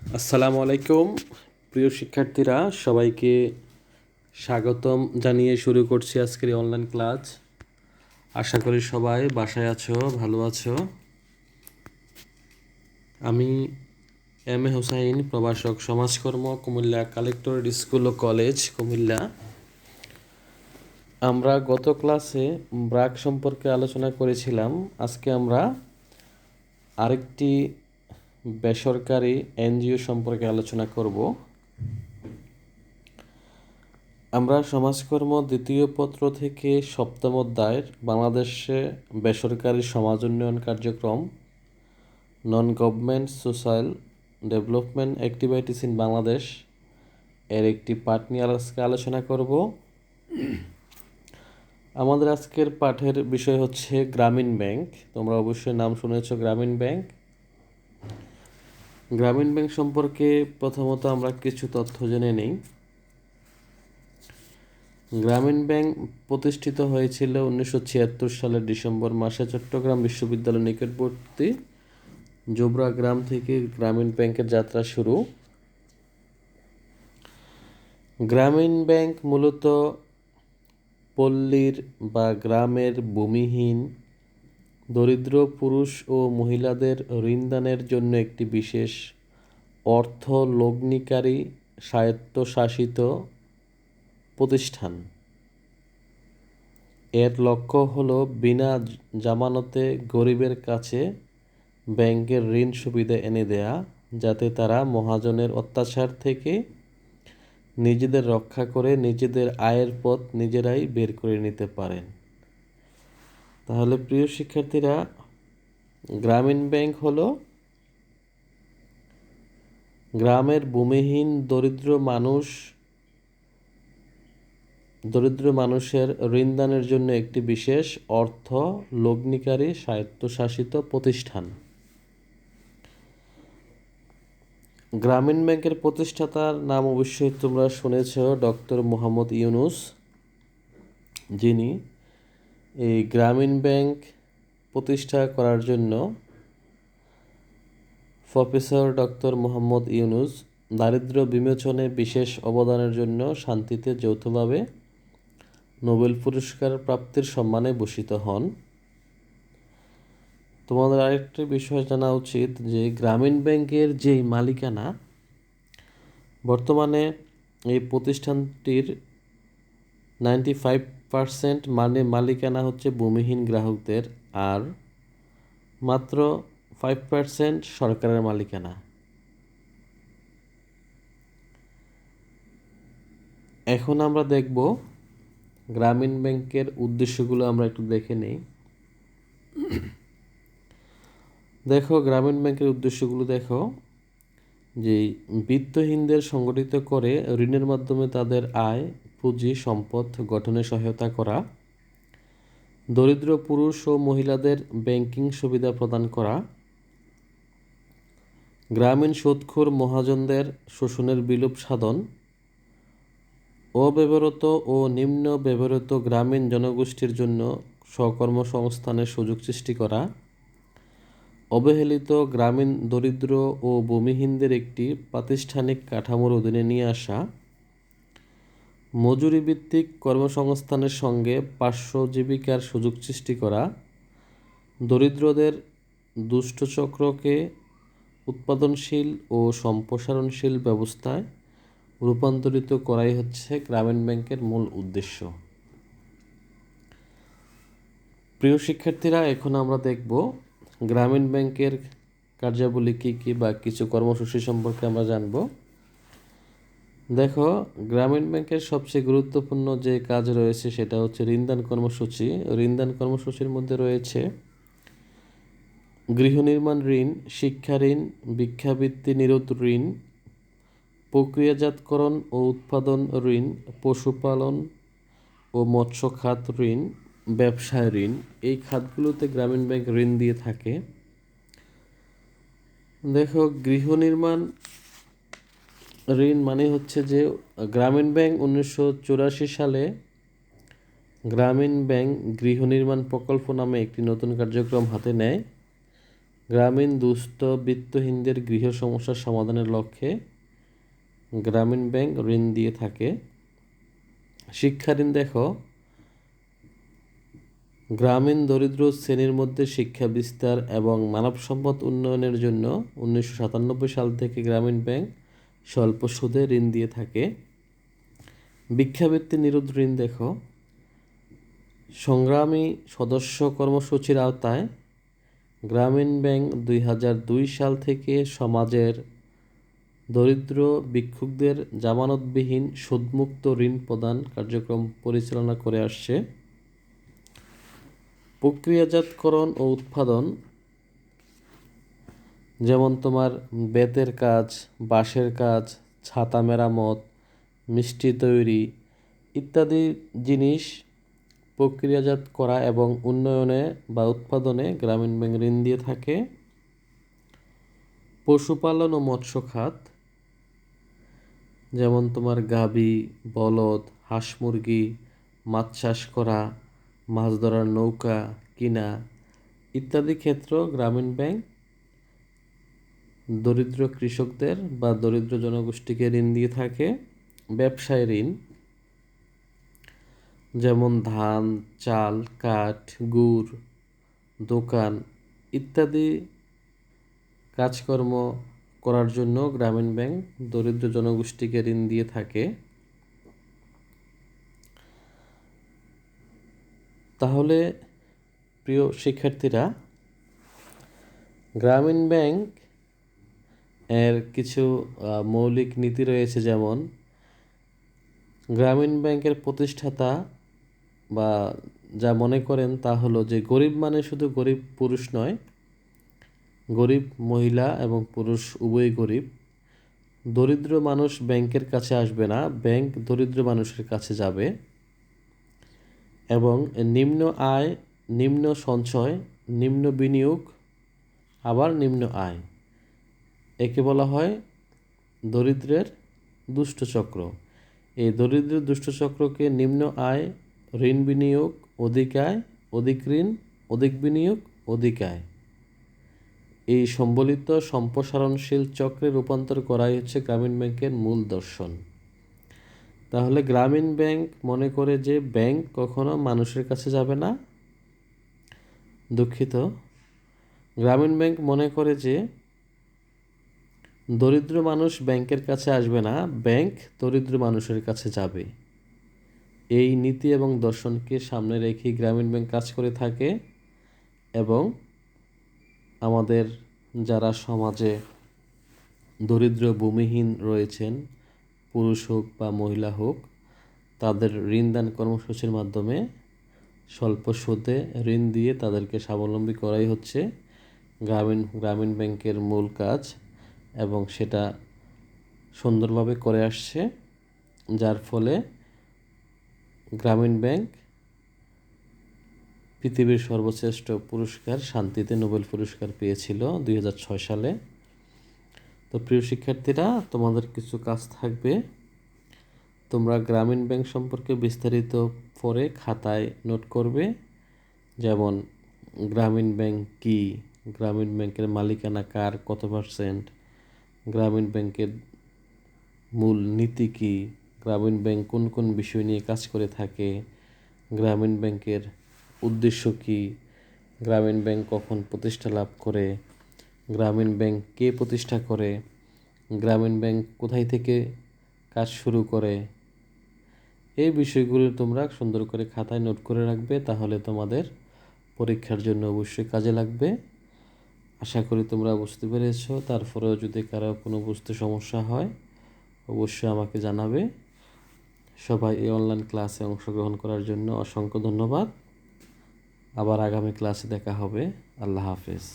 আসসালামু আলাইকুম প্রিয় শিক্ষার্থীরা, সবাইকে স্বাগতম জানিয়ে শুরু করছি আজকের অনলাইন ক্লাস। আশা করি সবাই বাসায় আছো, ভালো আছো। আমি এম এ হোসাইন, প্রভাষক সমাজকর্ম, কুমিল্লা কালেক্টরেট স্কুল ও কলেজ, কুমিল্লা। আমরা গত ক্লাসে ব্র্যাক সম্পর্কে আলোচনা করেছিলাম। আজকে আমরা আরেকটি বেসরকারি এনজিও সম্পর্কে আলোচনা করব। আমরা সমাজকর্ম দ্বিতীয় পত্র থেকে সপ্তম অধ্যায়ের বাংলাদেশে বেসরকারি সমাজ উন্নয়ন কার্যক্রম, non government social development activities in Bangladesh এর একটি পাঠ নিয়ে আজকে আলোচনা করব। আমাদের আজকের পাঠের বিষয় হচ্ছে গ্রামীণ ব্যাংক। তোমরা অবশ্যই নাম শুনেছ, গ্রামীণ ব্যাংক। গ্রামীণ ব্যাংক সম্পর্কে প্রথমত আমরা কিছু তথ্য জেনে নিই। গ্রামীণ ব্যাংক প্রতিষ্ঠিত হয়েছিল 1976 সালের ডিসেম্বর মাসে চট্টগ্রাম বিশ্ববিদ্যালয়ের নিকটবর্তী জোবরা গ্রাম থেকে গ্রামীণ ব্যাংকের যাত্রা শুরু। গ্রামীণ ব্যাংক মূলত পল্লীর বা গ্রামের ভূমিহীন দরিদ্র পুরুষ ও মহিলাদের ঋণদানের জন্য একটি বিশেষ অর্থ লগ্নিকারী স্বায়ত্তশাসিত প্রতিষ্ঠান। এর লক্ষ্য হলো বিনা জামানতে গরিবের কাছে ব্যাংকের ঋণ সুবিধা এনে দেয়া, যাতে তারা মহাজনের অত্যাচার থেকে নিজেদের রক্ষা করে নিজেদের আয়ের পথ নিজেরাই বের করে নিতে পারেন। তাহলে প্রিয় শিক্ষার্থীরা, গ্রামীণ ব্যাংক হলো গ্রামের ভূমিহীন দরিদ্র মানুষের ঋণদানের জন্য একটি বিশেষ অর্থ লগ্নিকারী স্বায়ত্তশাসিত প্রতিষ্ঠান। গ্রামীণ ব্যাংকের প্রতিষ্ঠাতার নাম অবশ্যই তোমরা শুনেছ, ডক্টর মোহাম্মদ ইউনুস, যিনি এই গ্রামীণ ব্যাংক প্রতিষ্ঠা করার জন্য প্রফেসর ডক্টর মোহাম্মদ ইউনুস দারিদ্র্য বিমোচনে বিশেষ অবদানের জন্য শান্তিতে যৌথভাবে নোবেল পুরস্কার প্রাপ্তির সম্মানে ভূষিত হন। তোমাদের আরেকটি বিষয় জানা উচিত যে গ্রামীণ ব্যাংকের যেই মালিকানা, বর্তমানে এই প্রতিষ্ঠানটির 95% মালিকানা হচ্ছে ভূমিহীন গ্রাহকদের, আর মাত্র 5% সরকারের মালিকানা। এখন আমরা দেখব গ্রামীণ ব্যাংকের উদ্দেশ্যগুলো, আমরা একটু দেখে নিই। দেখো, গ্রামীণ ব্যাংকের উদ্দেশ্যগুলো দেখো, যে বিত্তহীনদের সংগঠিত করে ঋণের মাধ্যমে তাদের আয়, পুঁজি, সম্পদ গঠনে সহায়তা করা, দরিদ্র পুরুষ ও মহিলাদের ব্যাংকিং সুবিধা প্রদান করা, গ্রামীণ সুদখোর মহাজনদের শোষণের বিলোপ সাধন, অব্যবহৃত ও নিম্ন ব্যবহৃত গ্রামীণ জনগোষ্ঠীর জন্য স্বকর্মসংস্থানের সুযোগ সৃষ্টি করা, অবহেলিত গ্রামীণ দরিদ্র ও ভূমিহীনদের একটি প্রাতিষ্ঠানিক কাঠামোর অধীনে নিয়ে আসা, মজুরিভিত্তিক কর্মসংস্থানের সঙ্গে পার্শ্ব জীবিকার সুযোগ সৃষ্টি করা, দরিদ্রদের দুষ্টচক্রকে উৎপাদনশীল ও সম্প্রসারণশীল ব্যবস্থায় রূপান্তরিত করাই হচ্ছে গ্রামীণ ব্যাংকের মূল উদ্দেশ্য। প্রিয় শিক্ষার্থীরা, এখন আমরা দেখব গ্রামীণ ব্যাংকের কার্যাবলী কী কী বা কিছু কর্মসূচি সম্পর্কে আমরা জানব। দেখো, গ্রামীণ ব্যাংকের সবচেয়ে গুরুত্বপূর্ণ যে কাজ রয়েছে সেটা হচ্ছে ঋণদান কর্মসূচি। ঋণদান কর্মসূচির মধ্যে রয়েছে গৃহ নির্মাণ ঋণ, শিক্ষা ঋণ, ভিক্ষাবৃত্তি নিরোধ ঋণ, প্রক্রিয়াজাতকরণ ও উৎপাদন ঋণ, পশুপালন ও মৎস্য খাত ঋণ, ব্যবসায় ঋণ। এই খাতগুলোতে গ্রামীণ ব্যাংক ঋণ দিয়ে থাকে। দেখো, গৃহ নির্মাণ ঋণ মানে হচ্ছে যে গ্রামীণ ব্যাংক 1984 সালে গ্রামীণ ব্যাংক গৃহ নির্মাণ প্রকল্প নামে একটি নতুন কার্যক্রম হাতে নেয়। গ্রামীণ দুস্থ বিত্তহীনদের গৃহ সমস্যার সমাধানের লক্ষ্যে গ্রামীণ ব্যাংক ঋণ দিয়ে থাকে। শিক্ষা ঋণ দেখো, গ্রামীণ দরিদ্র শ্রেণীর মধ্যে শিক্ষা বিস্তার এবং মানব সম্পদ উন্নয়নের জন্য 1997 সাল থেকে গ্রামীণ ব্যাংক স্বল্প সুদে ঋণ দিয়ে থাকে। ভিক্ষাবৃত্তি নিরোধ ঋণ দেখো, সংগ্রামী সদস্য কর্মসূচির আওতায় গ্রামীণ ব্যাংক 2002 সাল থেকে সমাজের দরিদ্র ভিক্ষুকদের জামানতবিহীন সুদমুক্ত ঋণ প্রদান কার্যক্রম পরিচালনা করে আসছে। প্রক্রিয়াজাতকরণ ও উৎপাদন, যেমন তোমার বেতের কাজ, বাঁশের কাজ, ছাতা মেরামত, মিষ্টি তৈরি ইত্যাদি জিনিস প্রক্রিয়াজাত করা এবং উন্নয়নে বা উৎপাদনে গ্রামীণ ব্যাংক ঋণ দিয়ে থাকে। পশুপালন ও মৎস্য খাত, যেমন তোমার গাভী, বলদ, হাঁস মুরগি, মাছ চাষ করা, মাছ ধরার নৌকা কিনা ইত্যাদি ক্ষেত্র গ্রামীণ ব্যাংক দরিদ্র কৃষকদের বা দরিদ্র জনগোষ্ঠীকে ঋণ দিয়ে থাকে। ব্যবসায় ঋণ, যেমন ধান, চাল, কাঠ, গুড়, দোকান ইত্যাদি কাজকর্ম করার জন্য গ্রামীণ ব্যাংক দরিদ্র জনগোষ্ঠীকে ঋণ দিয়ে থাকে। তাহলে প্রিয় শিক্ষার্থীরা, গ্রামীণ ব্যাংক এর কিছু মৌলিক নীতি রয়েছে, যেমন গ্রামীণ ব্যাংকের প্রতিষ্ঠাতা বা যা মনে করেন তা হলো যে গরিব মানে শুধু গরিব পুরুষ নয়, গরিব মহিলা এবং পুরুষ উভয়ই গরিব। দরিদ্র মানুষ ব্যাংকের কাছে আসবে না, ব্যাংক দরিদ্র মানুষের কাছে যাবে। এবং নিম্ন আয়, নিম্ন সঞ্চয়, নিম্ন বিনিয়োগ, আবার নিম্ন আয়, একে বলা হয় দরিদ্রের দুষ্ট চক্র। এই দরিদ্রের দুষ্ট চক্রকে নিম্ন আয়, ঋণ বিনিয়োগ, অধিক আয়, অধিক ঋণ, অধিক বিনিয়োগ, অধিক আয়, এই সম্বলিত সম্প্রসারণশীল চক্রে রূপান্তর করাই হচ্ছে গ্রামীণ ব্যাংকের মূল দর্শন। তাহলে গ্রামীণ ব্যাংক মনে করে যে ব্যাংক কখনো মানুষের কাছে যাবে না, দুঃখিত, গ্রামীণ ব্যাংক মনে করে যে দরিদ্র মানুষ ব্যাংকের কাছে আসবে না, ব্যাংক দরিদ্র মানুষের কাছে যাবে। এই নীতি এবং দর্শনকে সামনে রেখে গ্রামীণ ব্যাংক কাজ করে থাকে। এবং আমাদের যারা সমাজে দরিদ্র ভূমিহীন রয়েছেন, পুরুষ হোক বা মহিলা হোক, তাদের ঋণদান কর্মসূচির মাধ্যমে স্বল্প সুদে ঋণ দিয়ে তাদেরকে স্বাবলম্বী করাই হচ্ছে গ্রামীণ ব্যাংকের মূল কাজ, এবং সেটা সুন্দরভাবে করে আসছে, যার ফলে গ্রামীণ ব্যাংক পৃথিবীর সর্বশ্রেষ্ঠ পুরস্কার শান্তিতে নোবেল পুরস্কার পেয়েছিল 2006 সালে। তো প্রিয় শিক্ষার্থীরা, তোমাদের কিছু কাজ থাকবে। তোমরা গ্রামীণ ব্যাংক সম্পর্কে বিস্তারিত পরে খাতায় নোট করবে, যেমন গ্রামীণ ব্যাংক কী, গ্রামীণ ব্যাংকের মালিকানা কার, কত %, গ্রামীণ ব্যাংকের মূল নীতি কী, গ্রামীণ ব্যাংক কোন কোন বিষয় নিয়ে কাজ করে থাকে, গ্রামীণ ব্যাংকের উদ্দেশ্য কী, গ্রামীণ ব্যাংক কখন প্রতিষ্ঠা লাভ করে, গ্রামীণ ব্যাংক কে প্রতিষ্ঠা করে, গ্রামীণ ব্যাংক কোথায় থেকে কাজ শুরু করে, এই বিষয়গুলো তোমরা সুন্দর করে খাতায় নোট করে রাখবে। তাহলে তোমাদের পরীক্ষার জন্য অবশ্যই কাজে লাগবে। আশা করি তোমরা বুঝতে পেরেছো। তারপরেও যদি কারো কোনো বুঝতে সমস্যা হয় অবশ্যই আমাকে জানাবে। সবাই এই অনলাইন ক্লাসে অংশগ্রহণ করার জন্য অসংখ্য ধন্যবাদ। আবার আগামী ক্লাসে দেখা হবে। আল্লাহ হাফেজ।